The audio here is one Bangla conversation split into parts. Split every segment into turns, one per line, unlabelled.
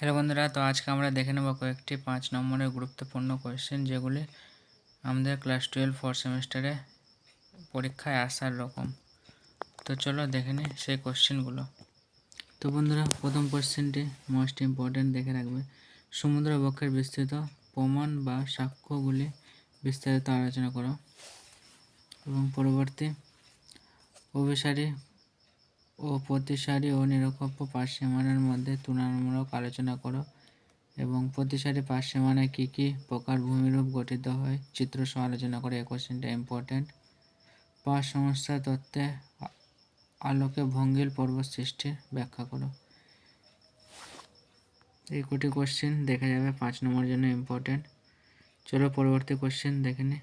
হ্যালো বন্ধুরা, তো আজকে আমরা দেখে নেব কয়েকটি 5 নম্বরের গুরুত্বপূর্ণ কোয়েশ্চেন যেগুলি আমাদের ক্লাস 12 ফোর্থ সেমিস্টারে পরীক্ষায় আসার রকম। তো চলো দেখে নিই সেই কোয়েশ্চেনগুলো। তো বন্ধুরা, প্রথম কোয়েশ্চেনটি মোস্ট ইম্পর্ট্যান্ট, দেখে রাখবে। সমুদ্র বক্ষের বিস্তৃত প্রমাণ বা সাক্ষ্যগুলি বিস্তারিত আলোচনা করো। এবং পরবর্তী, অভিসারী ও প্রতিসারী ও নিরপেক্ষ পার্শ্বীমানার মধ্যে তুলনামূলক আলোচনা করো। এবং প্রতিসারী পার্শ্বীমানায় কী কী প্রকার ভূমিরূপ গঠিত হয় চিত্রসহ আলোচনা করে। এই কোশ্চেনটা ইম্পর্ট্যান্ট। পাঁচ সমস্যা তত্ত্বে আলোকে ভঙ্গিল পর্বত সৃষ্টির ব্যাখ্যা করো। এই কটি কোশ্চেন দেখা যাবে 5 নম্বরের জন্য ইম্পর্ট্যান্ট। চলো পরবর্তী কোশ্চেন দেখে নিই।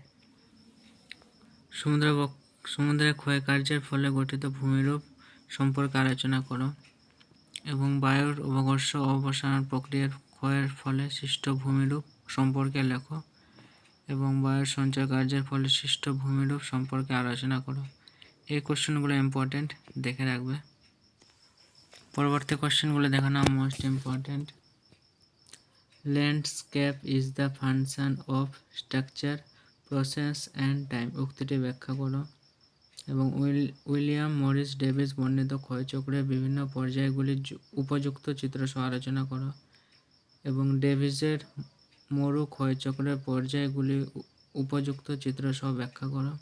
সমুদ্রের ক্ষয়কার্যের ফলে গঠিত ভূমিরূপ সম্পর্কে আলোচনা করো। এবং বায়ুর অবঘর্ষ ও অপসারণ প্রক্রিয়ার ক্ষয়ের ফলে সৃষ্ট ভূমিরূপ সম্পর্কে লেখো। এবং বায়ুর সঞ্চয় কার্যের ফলে সৃষ্ট ভূমিরূপ সম্পর্কে আলোচনা করো। এই কোশ্চেনগুলো ইম্পর্ট্যান্ট, দেখে রাখবে। পরবর্তী কোশ্চেনগুলো দেখে নাও, most important. Landscape is the function of structure, process and time. উক্তিটি ব্যাখ্যা করো। এবং উইলিয়াম মরিস ডেভিস বর্ণিত ক্ষয়চক্রের বিভিন্ন পর্যায়গুলির উপযুক্ত চিত্রসহ আলোচনা করো। এবং ডেভিসের মরু ক্ষয়চক্রের পর্যায়গুলি উপযুক্ত চিত্রসহ ব্যাখ্যা করো।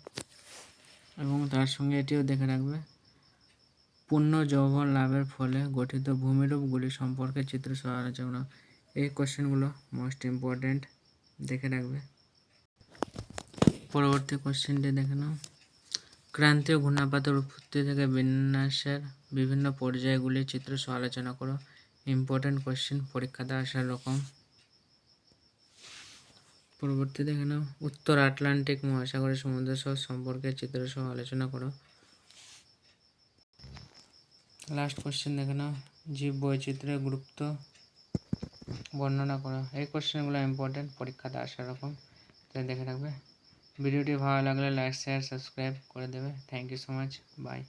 এবং তার সঙ্গে এটিও দেখে রাখবে, পূর্ণ যৌবন লাভের ফলে গঠিত ভূমিরূপগুলি সম্পর্কে চিত্রসহ আলোচনা। এই কোশ্চেনগুলো মোস্ট ইম্পর্ট্যান্ট, দেখে রাখবে। পরবর্তী কোশ্চেনটি দেখে নাও। ক্রান্তীয় ঘূর্ণাপাতের উৎপত্তি থেকে বিন্যাসের বিভিন্ন পর্যায়গুলি চিত্রসহ আলোচনা করো। ইম্পর্ট্যান্ট কোশ্চেন, পরীক্ষাতে আসার রকম। পরবর্তী দেখে নাও, উত্তর আটলান্টিক মহাসাগরের সমুদ্র শহর সম্পর্কে চিত্রসহ আলোচনা করো। লাস্ট কোশ্চেন দেখে নাও, জীব বৈচিত্র্যের গুরুত্ব বর্ণনা করো। এই কোশ্চেনগুলো ইম্পর্ট্যান্ট, পরীক্ষাতে আসার রকম, তাই দেখে রাখবে। ভিডিওটি ভালো লাগলে লাইক, শেয়ার, সাবস্ক্রাইব করে দেবে। Thank you so much, by.